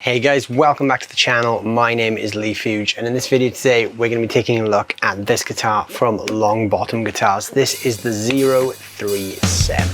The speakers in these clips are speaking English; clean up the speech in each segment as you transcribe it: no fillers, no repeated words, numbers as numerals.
Hey guys, welcome back to the channel. My name is Leigh Fuge, and in this video today we're going to be taking a look at this guitar from Longbottom Guitars. This is the 037.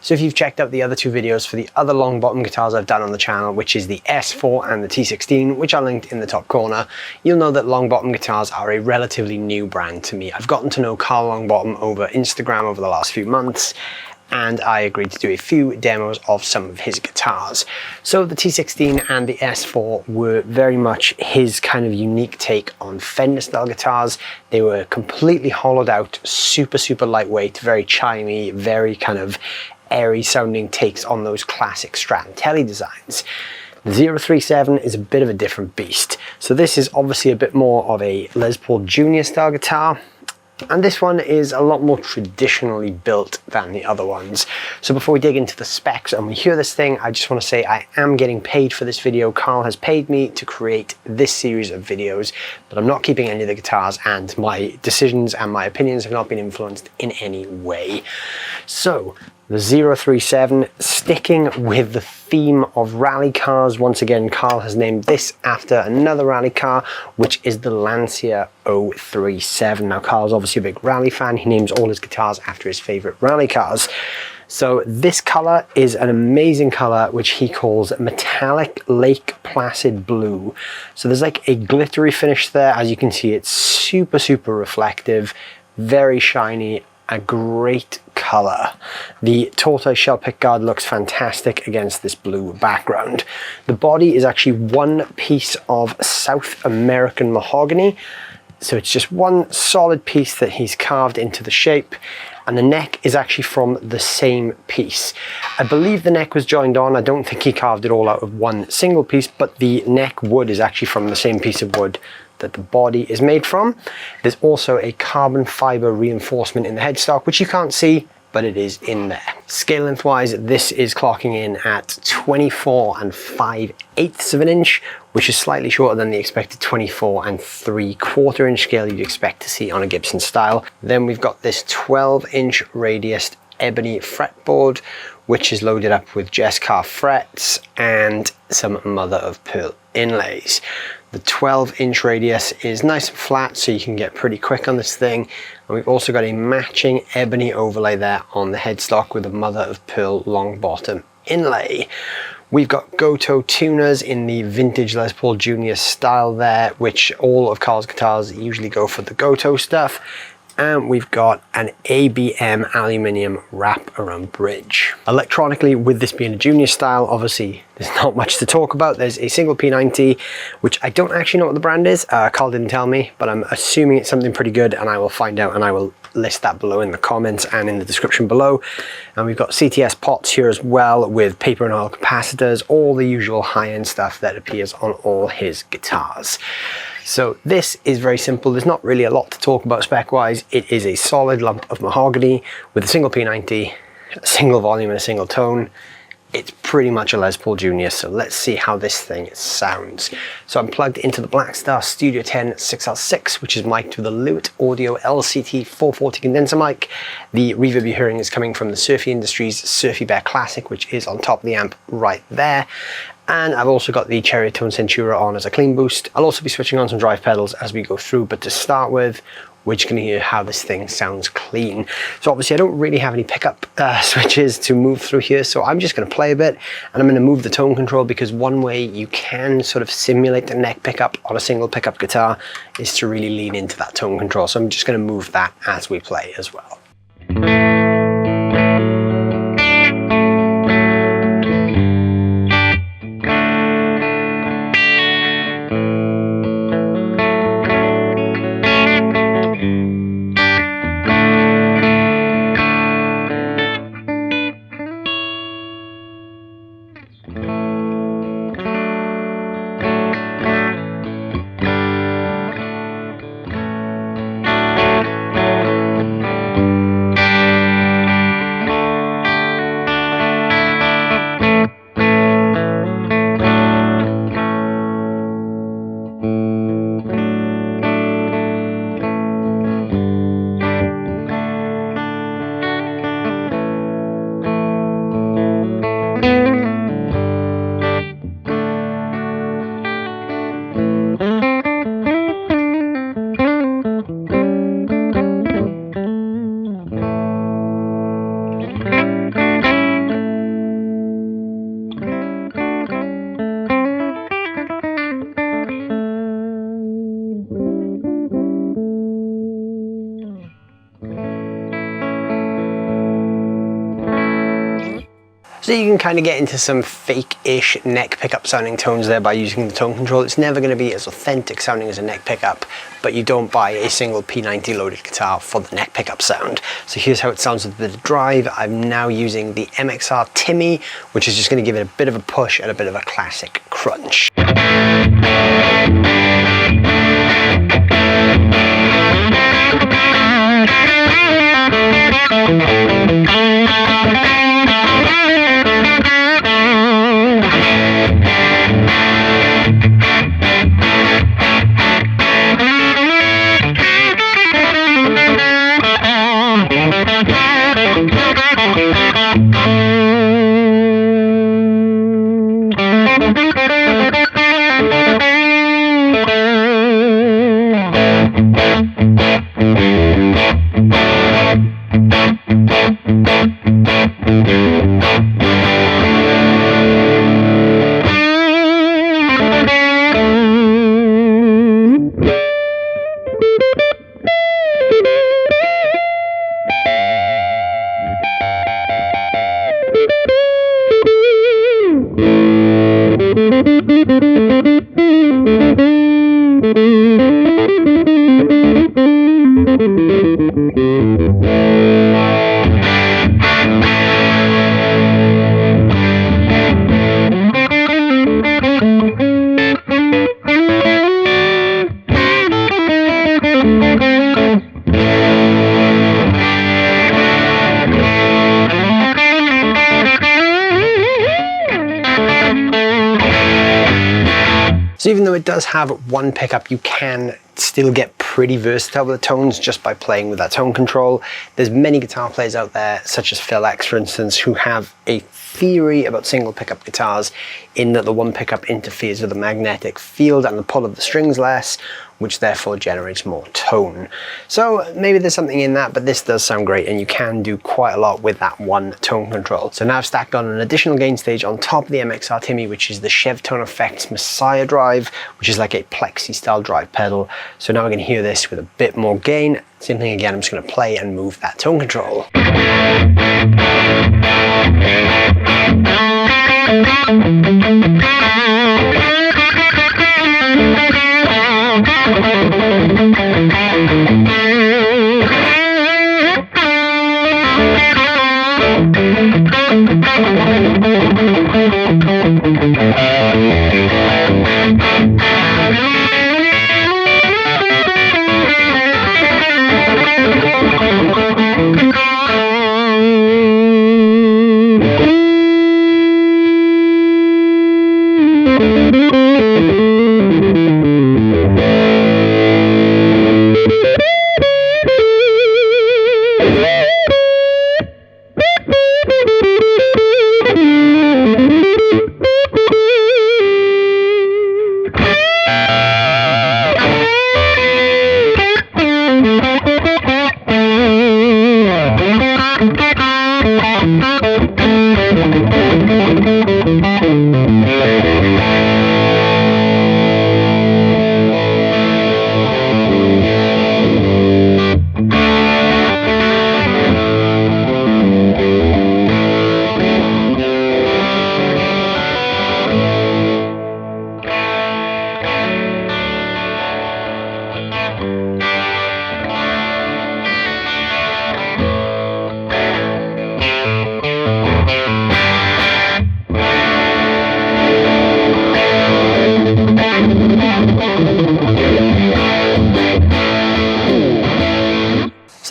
So if you've checked out the other two videos for the other Longbottom guitars I've done on the channel, which is the S4 and the T16, which are linked in the top corner, you'll know that Longbottom guitars are a relatively new brand to me. I've gotten to know Karl Longbottom over Instagram over the last few months, and I agreed to do a few demos of some of his guitars. So the T16 and the S4 were very much his kind of unique take on Fender style guitars. They were completely hollowed out, super lightweight, very chimey, very kind of airy sounding takes on those classic Strat and Telly designs. The 037 is a bit of a different beast. So this is obviously a bit more of a Les Paul Junior style guitar, and this one is a lot more traditionally built than the other ones. So before we dig into the specs and we hear this thing, I just want to say I am getting paid for this video. Karl has paid me to create this series of videos, but I'm not keeping any of the guitars, and my decisions and my opinions have not been influenced in any way. So the 037, sticking with the theme of rally cars. Once again, Karl has named this after another rally car, which is the Lancia 037. Now, Karl's obviously a big rally fan. He names all his guitars after his favorite rally cars. So this color is an amazing color, which he calls metallic Lake Placid blue. So there's like a glittery finish there. As you can see, it's super reflective, very shiny, a great color. The tortoise shell pickguard looks fantastic against this blue background. The body is actually one piece of South American mahogany. So it's just one solid piece that he's carved into the shape, and the neck is actually from the same piece. I believe the neck was joined on. I don't think he carved it all out of one single piece, but the neck wood is actually from the same piece of wood that the body is made from. There's also a carbon fiber reinforcement in the headstock, which you can't see, but it is in there. Scale length wise, this is clocking in at 24 5/8 of an inch, which is slightly shorter than the expected 24 3/4 inch scale you'd expect to see on a Gibson style. Then we've got this 12-inch radius ebony fretboard, which is loaded up with Jessica frets and some mother of pearl inlays. The 12-inch radius is nice and flat, so you can get pretty quick on this thing. And we've also got a matching ebony overlay there on the headstock with a mother of pearl Longbottom inlay. We've got Goto tuners in the vintage Les Paul Junior style there, which all of Karl's guitars usually go for the Goto stuff. and we've got an ABM aluminium wrap around bridge. Electronically, with this being a junior style, obviously there's not much to talk about. There's a single P90, which I don't actually know what the brand is. Karl didn't tell me, but I'm assuming it's something pretty good, and I will find out and I will list that below in the comments and in the description below. And we've got CTS pots here as well with paper and oil capacitors, all the usual high-end stuff that appears on all his guitars. So this is very simple. There's not really a lot to talk about spec-wise. It is a solid lump of mahogany with a single P90, a single volume and a single tone. It's pretty much a Les Paul Junior, so let's see how this thing sounds. So I'm plugged into the Blackstar Studio 10 6L6, which is mic'd with a Lewitt Audio LCT 440 condenser mic. The reverb you're hearing is coming from the Surfy Industries Surfy Bear Classic, which is on top of the amp right there. And I've also got the Cherry Tone Centura on as a clean boost. I'll also be switching on some drive pedals as we go through, but to start with, we're just going to hear how this thing sounds clean. So obviously I don't really have any pickup switches to move through here, so I'm just going to play a bit, and I'm going to move the tone control, because one way you can sort of simulate the neck pickup on a single pickup guitar is to really lean into that tone control. So I'm just going to move that as we play as well. So you can kind of get into some fake-ish neck pickup sounding tones there by using the tone control. It's never going to be as authentic sounding as a neck pickup, but you don't buy a single P90 loaded guitar for the neck pickup sound. So here's how it sounds with a bit of drive. I'm now using the MXR Timmy, which is just going to give it a bit of a push and a bit of a classic crunch. So even though it does have one pickup, you can still get pretty versatile with the tones just by playing with that tone control. There's many guitar players out there, such as Phil X, for instance, who have a theory about single pickup guitars in that the one pickup interferes with the magnetic field and the pull of the strings less, which therefore generates more tone. So maybe there's something in that, but this does sound great, and you can do quite a lot with that one tone control. So now I've stacked on an additional gain stage on top of the MXR Timmy, which is the Chev Tone Effects Messiah drive, which is like a plexi style drive pedal. So now we're going to hear this with a bit more gain. Same thing again, I'm just going to play and move that tone control.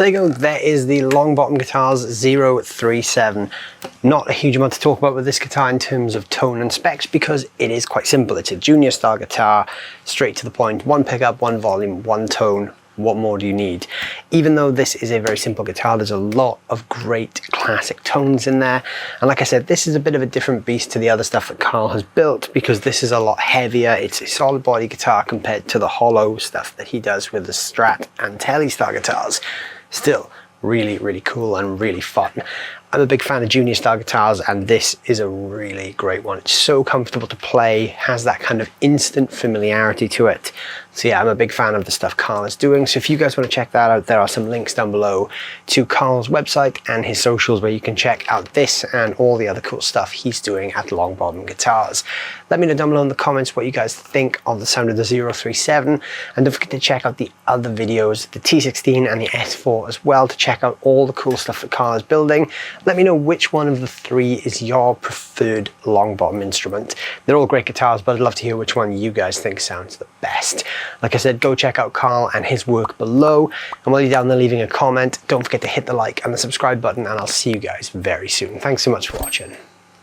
So there you go, there is the Longbottom Guitars 037. Not a huge amount to talk about with this guitar in terms of tone and specs because it is quite simple. It's a junior style guitar, straight to the point, one pickup, one volume, one tone. What more do you need? Even though this is a very simple guitar, there's a lot of great classic tones in there. And like I said, this is a bit of a different beast to the other stuff that Karl has built because this is a lot heavier. It's a solid body guitar compared to the hollow stuff that he does with the Strat and Tele style guitars. Still really, really cool and really fun. I'm a big fan of junior style guitars and this is a really great one. It's so comfortable to play, has that kind of instant familiarity to it. So yeah, I'm a big fan of the stuff Karl is doing. So if you guys want to check that out, there are some links down below to Karl's website and his socials where you can check out this and all the other cool stuff he's doing at Longbottom Guitars. Let me know down below in the comments what you guys think of the sound of the 037, and don't forget to check out the other videos, the T16 and the S4 as well, to check out all the cool stuff that Karl is building. Let me know which one of the three is your preferred Longbottom instrument. They're all great guitars, but I'd love to hear which one you guys think sounds the best. Like I said, go check out Karl and his work below. And while you're down there leaving a comment, don't forget to hit the like and the subscribe button, and I'll see you guys very soon. Thanks so much for watching.